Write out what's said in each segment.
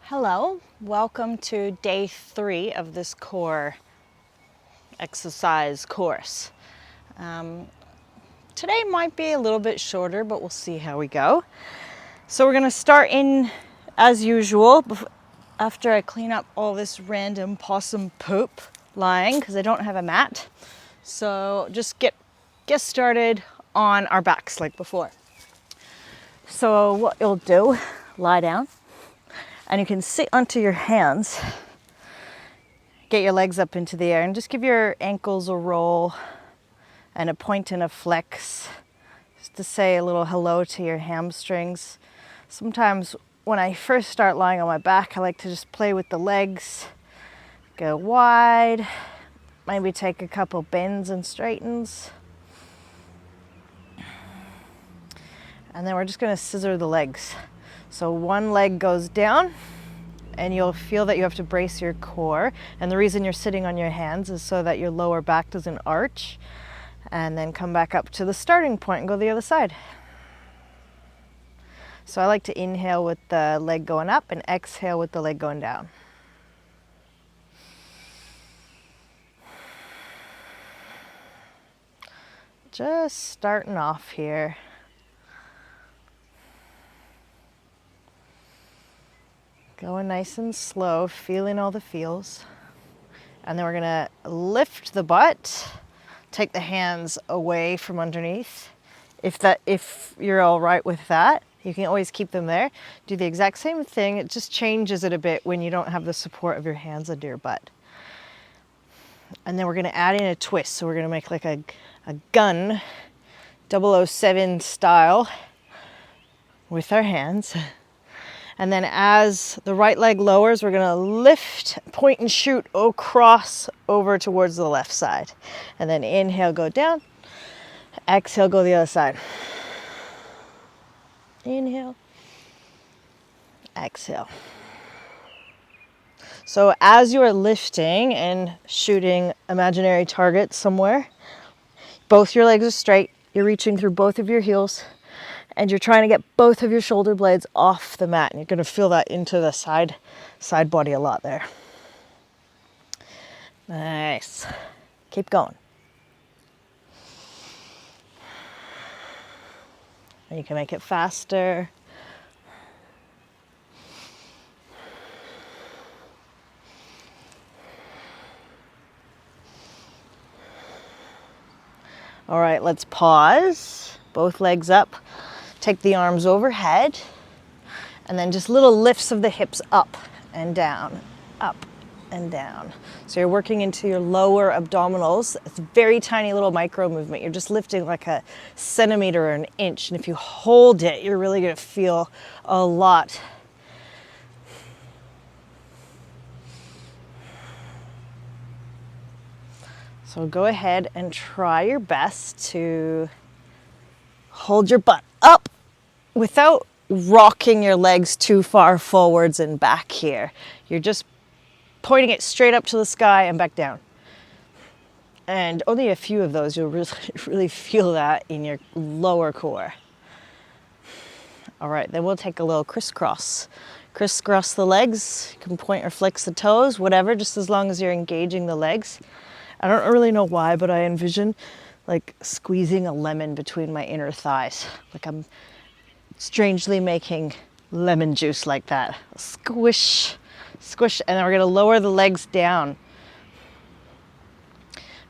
Hello, welcome to day 3 of this core exercise course. Today might be a little bit shorter, but we'll see how we go. So we're going to start in as usual after I clean up all this random possum poop lying because I don't have a mat. So just get started on our backs like before. So what you'll do, lie down. And you can sit onto your hands, get your legs up into the air, and just give your ankles a roll and a point and a flex, just to say a little hello to your hamstrings. Sometimes when I first start lying on my back, I like to just play with the legs, go wide, maybe take a couple bends and straightens. And then we're just going to scissor the legs. So one leg goes down and you'll feel that you have to brace your core. And the reason you're sitting on your hands is so that your lower back doesn't arch. And then come back up to the starting point and go the other side. So I like to inhale with the leg going up and exhale with the leg going down. Just starting off here. Going nice and slow, feeling all the feels. And then we're gonna lift the butt, take the hands away from underneath. If you're all right with that, you can always keep them there. Do the exact same thing, it just changes it a bit when you don't have the support of your hands under your butt. And then we're gonna add in a twist. So we're gonna make like a gun, 007 style with our hands. And then as the right leg lowers, we're gonna lift, point and shoot across over towards the left side. And then inhale, go down. Exhale, go the other side. Inhale. Exhale. So as you are lifting and shooting imaginary targets somewhere, both your legs are straight. You're reaching through both of your heels. And you're trying to get both of your shoulder blades off the mat. And you're going to feel that into the side body a lot there. Nice. Keep going. And you can make it faster. All right, let's pause. Both legs up. Take the arms overhead, and then just little lifts of the hips up and down, up and down. So you're working into your lower abdominals. It's a very tiny little micro movement. You're just lifting like a centimeter or an inch, and if you hold it, you're really gonna feel a lot. So go ahead and try your best to hold your butt up without rocking your legs too far forwards and back here. You're just pointing it straight up to the sky and back down. And only a few of those, you'll really feel that in your lower core. All right, then we'll take a little crisscross. Crisscross the legs. You can point or flex the toes, whatever, just as long as you're engaging the legs. I don't really know why, but I envision like squeezing a lemon between my inner thighs. Like I'm strangely making lemon juice like that. Squish, squish, and then we're gonna lower the legs down.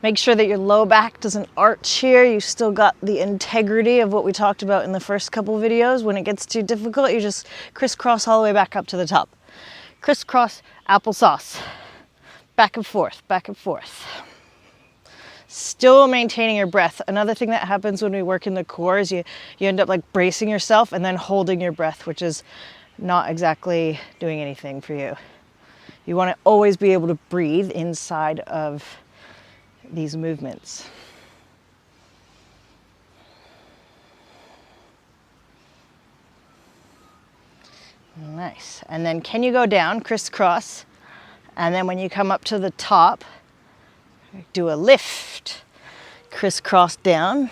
Make sure that your low back doesn't arch here. You still got the integrity of what we talked about in the first couple videos. When it gets too difficult, you just crisscross all the way back up to the top. Crisscross applesauce. Back and forth, back and forth. Still maintaining your breath. Another thing that happens when we work in the core is you end up like bracing yourself and then holding your breath, which is not exactly doing anything for you. You want to always be able to breathe inside of these movements. Nice. And then can you go down, crisscross? And then when you come up to the top, do a lift, crisscross down,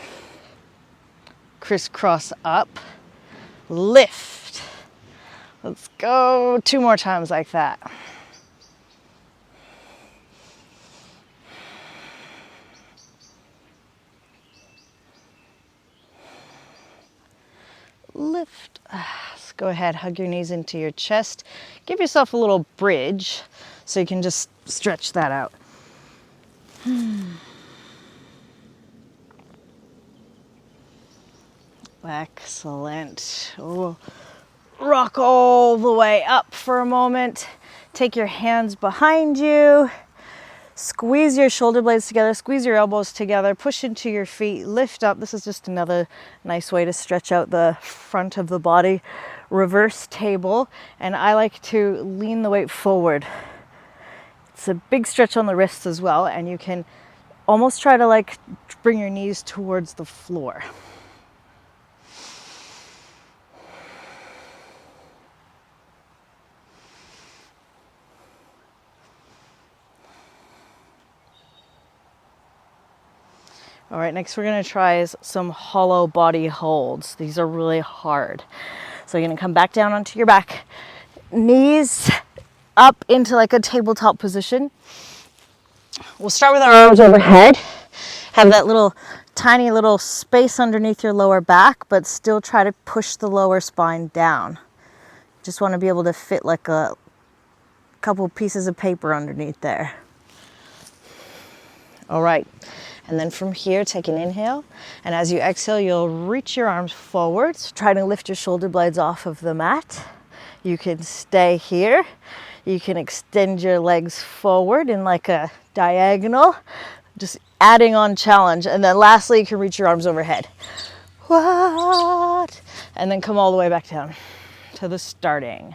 crisscross up, lift, Let's go 2 more times like that. Lift. Let's go ahead, hug your knees into your chest. Give yourself a little bridge so you can just stretch that out. Excellent. Oh, rock all the way up for a moment. Take your hands behind you. Squeeze your shoulder blades together, squeeze your elbows together, push into your feet, lift up. This is just another nice way to stretch out the front of the body. Reverse table, and I like to lean the weight forward. It's a big stretch on the wrists as well, and you can almost try to like bring your knees towards the floor. All right, next we're gonna try some hollow body holds. These are really hard. So you're gonna come back down onto your back, knees up into like a tabletop position. We'll start with our arms overhead. Have that little tiny little space underneath your lower back, but still try to push the lower spine down. Just wanna be able to fit like a couple pieces of paper underneath there. All right. And then from here, take an inhale. And as you exhale, you'll reach your arms forward. So try to lift your shoulder blades off of the mat. You can stay here. You can extend your legs forward in like a diagonal, just adding on challenge. And then lastly, you can reach your arms overhead. What? And then come all the way back down to the starting.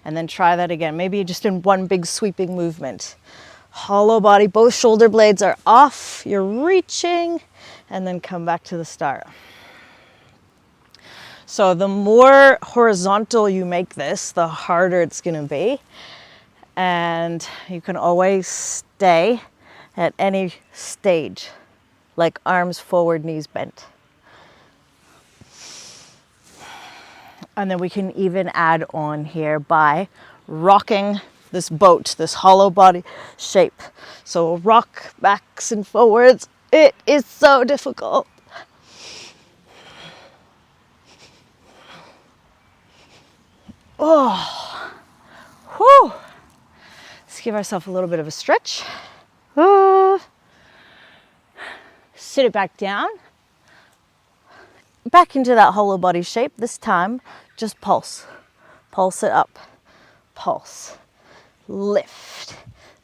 And then try that again, maybe just in one big sweeping movement. Hollow body, both shoulder blades are off, you're reaching, and then come back to the start. So the more horizontal you make this, the harder it's gonna be. And you can always stay at any stage, like arms forward, knees bent. And then we can even add on here by rocking this boat, this hollow body shape. So we'll rock backs and forwards. It is so difficult. Oh, whew. Let's give ourselves a little bit of a stretch. Sit it back down. Back into that hollow body shape. This time, just pulse. Pulse it up. Pulse. Lift,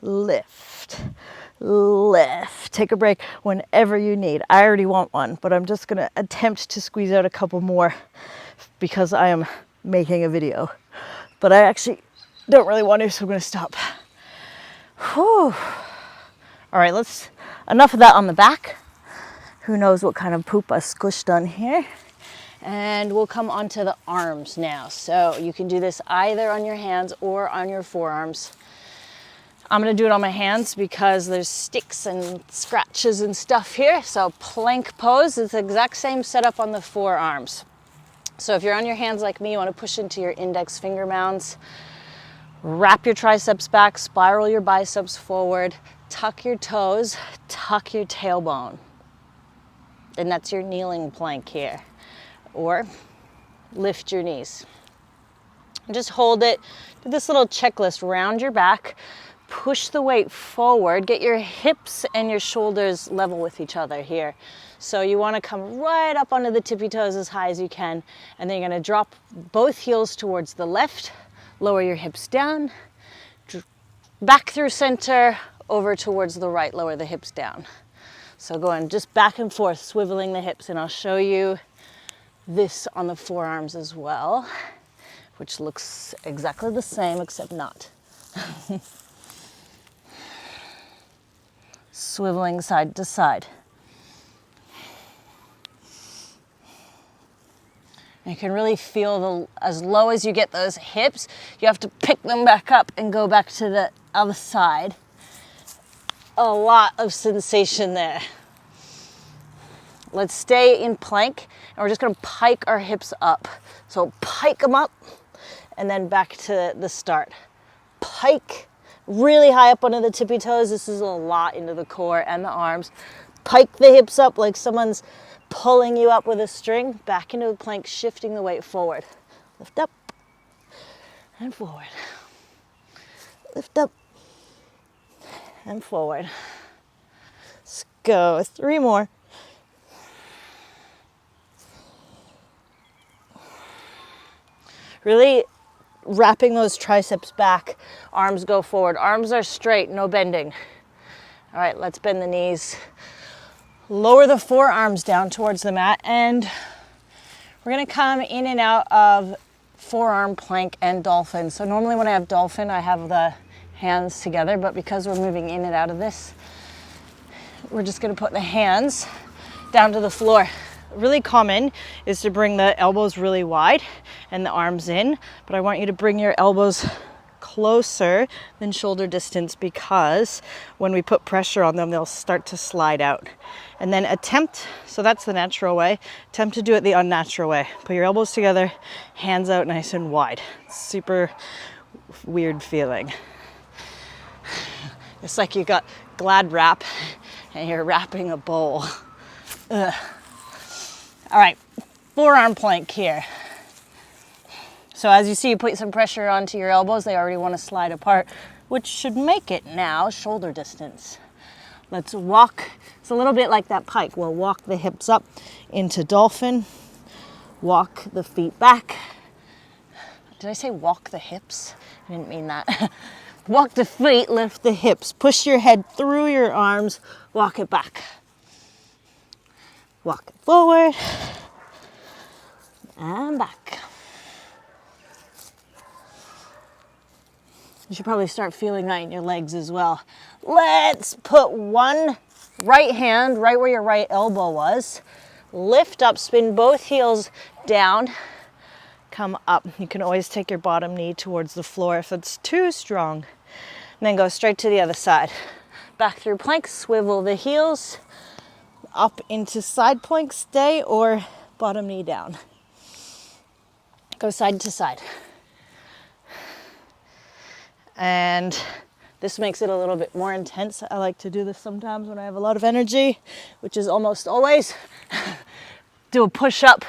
lift, lift. Take a break whenever you need. I already want one, but I'm just gonna attempt to squeeze out a couple more because I am making a video. But I actually don't really want to, so I'm gonna stop. Whew. All right, enough of that on the back. Who knows what kind of poop I squished on here. And we'll come onto the arms now. So you can do this either on your hands or on your forearms. I'm gonna do it on my hands because there's sticks and scratches and stuff here. So plank pose is the exact same setup on the forearms. So if you're on your hands like me, you wanna push into your index finger mounds, wrap your triceps back, spiral your biceps forward, tuck your toes, tuck your tailbone. And that's your kneeling plank here. Or lift your knees. Just hold it. Do this little checklist, round your back, push the weight forward, get your hips and your shoulders level with each other here. So you want to come right up onto the tippy toes as high as you can, and then you're going to drop both heels towards the left, lower your hips down, back through center, over towards the right, lower the hips down. So going just back and forth, swiveling the hips, and I'll show you this on the forearms as well, which looks exactly the same except not. Swiveling side to side. You can really feel as low as you get those hips, you have to pick them back up and go back to the other side. A lot of sensation there. Let's stay in plank, and we're just gonna pike our hips up. So pike them up and then back to the start. Pike really high up onto the tippy toes. This is a lot into the core and the arms. Pike the hips up like someone's pulling you up with a string. Back into a plank, shifting the weight forward. Lift up and forward. Lift up and forward. Let's go. 3 more. Really wrapping those triceps back. Arms go forward. Arms are straight, no bending. All right, let's bend the knees. Lower the forearms down towards the mat, and we're gonna come in and out of forearm plank and dolphin. So normally when I have dolphin, I have the hands together, but because we're moving in and out of this, we're just gonna put the hands down to the floor. Really common is to bring the elbows really wide and the arms in, but I want you to bring your elbows closer than shoulder distance, because when we put pressure on them, they'll start to slide out. And then attempt, so that's the natural way, attempt to do it the unnatural way. Put your elbows together, hands out nice and wide. Super weird feeling. It's like you got Glad wrap and you're wrapping a bowl. Ugh. All right, forearm plank here. So as you see, you put some pressure onto your elbows. They already want to slide apart, which should make it now shoulder distance. Let's walk. It's a little bit like that pike. We'll walk the hips up into dolphin. Walk the feet back. Did I say walk the hips? I didn't mean that. Walk the feet, lift the hips. Push your head through your arms. Walk it back. Walk it forward and back. You should probably start feeling that in your legs as well. Let's put one right hand right where your right elbow was. Lift up, spin both heels down. Come up. You can always take your bottom knee towards the floor if it's too strong. And then go straight to the other side. Back through plank, swivel the heels. Up into side plank, stay, or bottom knee down. Go side to side. And this makes it a little bit more intense. I like to do this sometimes when I have a lot of energy, which is almost always. Do a push-up,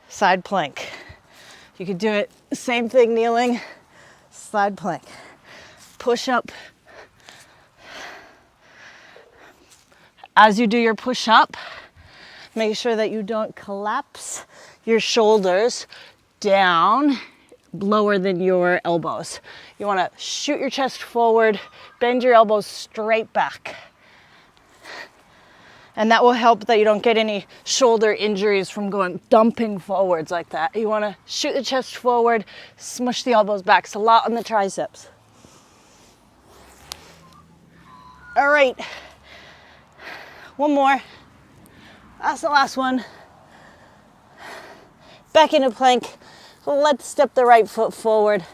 side plank. You could do it, same thing, kneeling, side plank. Push-up. As you do your push-up, make sure that you don't collapse your shoulders down lower than your elbows. You want to shoot your chest forward, bend your elbows straight back. And that will help that you don't get any shoulder injuries from going dumping forwards like that. You want to shoot the chest forward, smush the elbows back. It's a lot on the triceps. All right. One more. That's the last one. Back into plank. Let's step the right foot forward.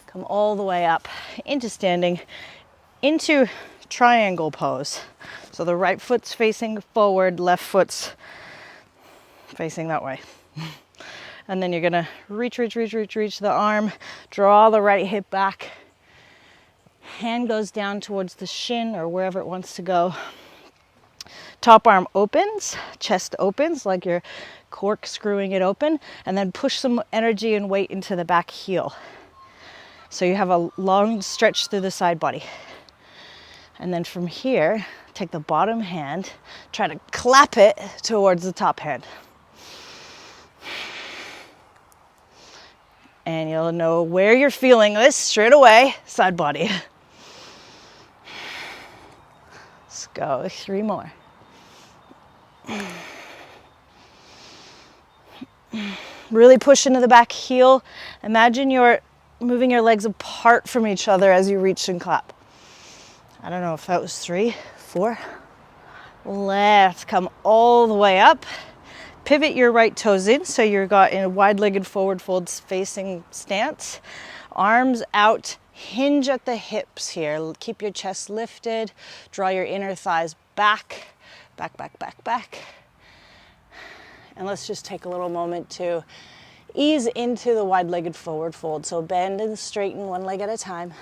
Come all the way up into standing, into triangle pose. So the right foot's facing forward, left foot's facing that way. And then you're gonna reach the arm, draw the right hip back. Hand goes down towards the shin or wherever it wants to go. Top arm opens, chest opens like you're corkscrewing it open, and then push some energy and weight into the back heel. So you have a long stretch through the side body. And then from here, take the bottom hand, try to clap it towards the top hand. And you'll know where you're feeling this straight away, side body. Let's go, 3 more. Really push into the back heel. Imagine you're moving your legs apart from each other as you reach and clap. I don't know if that was 3, 4. Let's come all the way up. Pivot your right toes in so you've got in a wide-legged forward fold facing stance. Arms out, hinge at the hips here. Keep your chest lifted. Draw your inner thighs back. Back. And let's just take a little moment to ease into the wide-legged forward fold. So bend and straighten one leg at a time.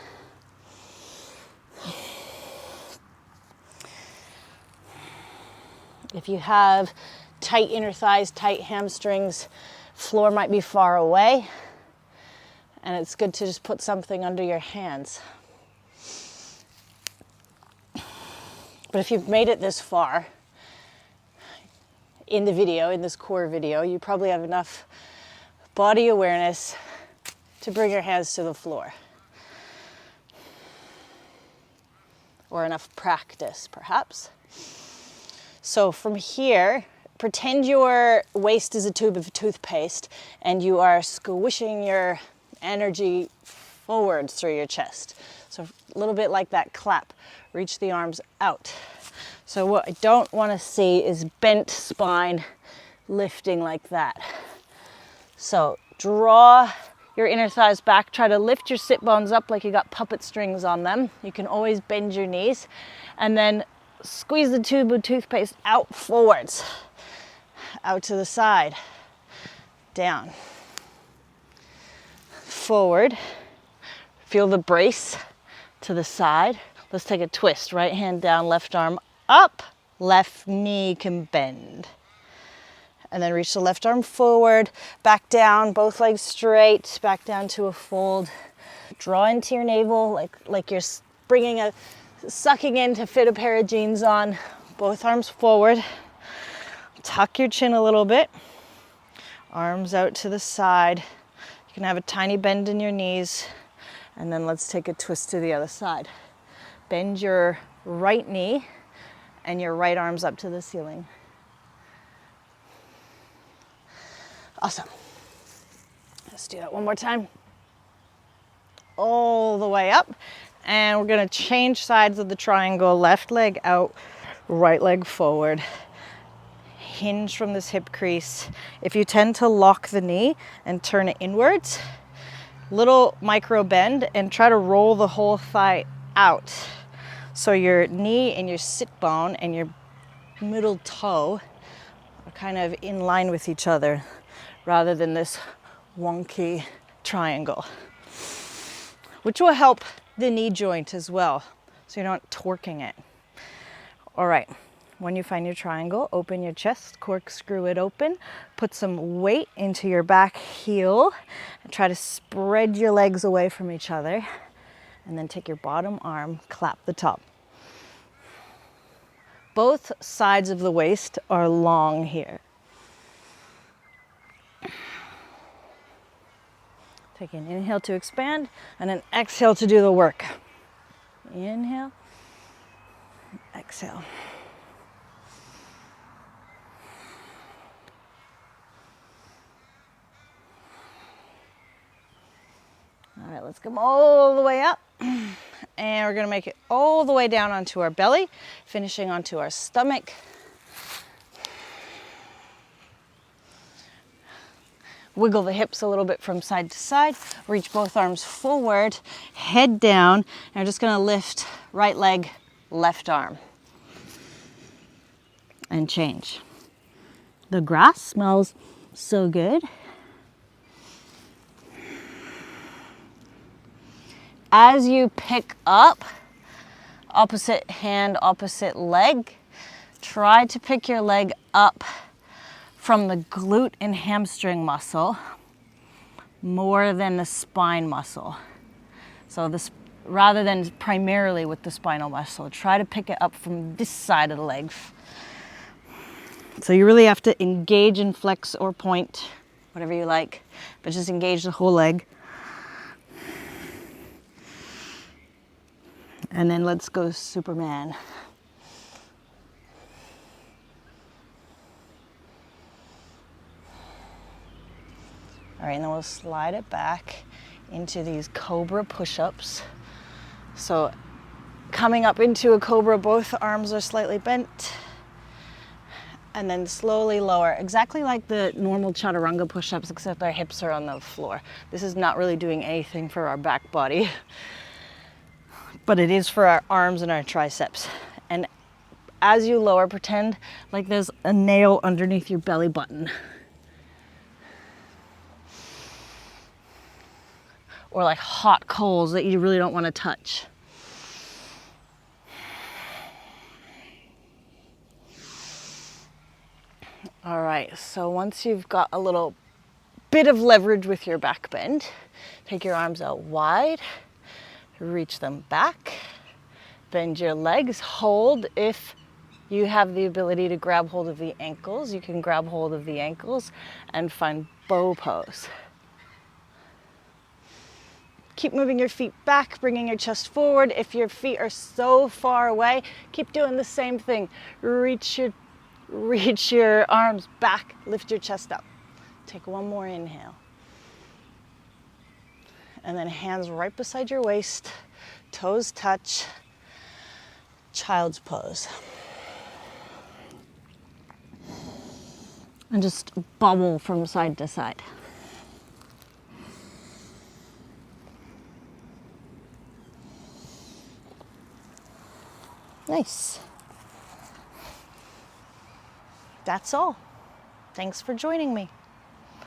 If you have tight inner thighs, tight hamstrings, floor might be far away, and it's good to just put something under your hands. But if you've made it this far in the video, in this core video, you probably have enough body awareness to bring your hands to the floor. Or enough practice, perhaps. So from here, pretend your waist is a tube of toothpaste and you are squishing your energy forward through your chest. So a little bit like that clap. Reach the arms out. So what I don't want to see is bent spine lifting like that. So draw your inner thighs back. Try to lift your sit bones up like you got puppet strings on them. You can always bend your knees. And then squeeze the tube of toothpaste out forwards. Out to the side. Down. Forward. Feel the brace to the side. Let's take a twist. Right hand down, left arm up. Left knee can bend. And then reach the left arm forward, back down, both legs straight, back down to a fold. Draw into your navel like you're sucking in to fit a pair of jeans on. Both arms forward. Tuck your chin a little bit. Arms out to the side. You can have a tiny bend in your knees. And then let's take a twist to the other side. Bend your right knee and your right arms up to the ceiling. Awesome. Let's do that one more time. All the way up. And we're gonna change sides of the triangle. Left leg out, right leg forward. Hinge from this hip crease. If you tend to lock the knee and turn it inwards, little micro bend and try to roll the whole thigh out. So your knee and your sit bone and your middle toe are kind of in line with each other rather than this wonky triangle, which will help the knee joint as well, so you're not torquing it. All right, when you find your triangle, open your chest, corkscrew it open, put some weight into your back heel, and try to spread your legs away from each other, and then take your bottom arm, clap the top. Both sides of the waist are long here. Take an inhale to expand and an exhale to do the work. Inhale, exhale. All right, let's come all the way up. And we're gonna make it all the way down onto our belly, finishing onto our stomach. Wiggle the hips a little bit from side to side. Reach both arms forward, head down. And we're just gonna lift right leg, left arm. And change. The grass smells so good. As you pick up, opposite hand, opposite leg, try to pick your leg up from the glute and hamstring muscle more than the spine muscle. So this, rather than primarily with the spinal muscle, try to pick it up from this side of the leg. So you really have to engage and flex or point, whatever you like, but just engage the whole leg. And then let's go Superman. All right, and then we'll slide it back into these cobra push-ups. So coming up into a cobra, both arms are slightly bent. And then slowly lower, exactly like the normal chaturanga push-ups, except our hips are on the floor. This is not really doing anything for our back body, but it is for our arms and our triceps. And as you lower, pretend like there's a nail underneath your belly button. or like hot coals that you really don't want to touch. All right, so once you've got a little bit of leverage with your back bend, take your arms out wide, reach them back, bend your legs, hold. If you have the ability to grab hold of the ankles, you can grab hold of the ankles and find bow pose. Keep moving your feet back, bringing your chest forward. If your feet are so far away, keep doing the same thing. Reach your arms back, lift your chest up. Take one more inhale. And then hands right beside your waist, toes touch, child's pose. And just bubble from side to side. Nice. That's all. Thanks for joining me.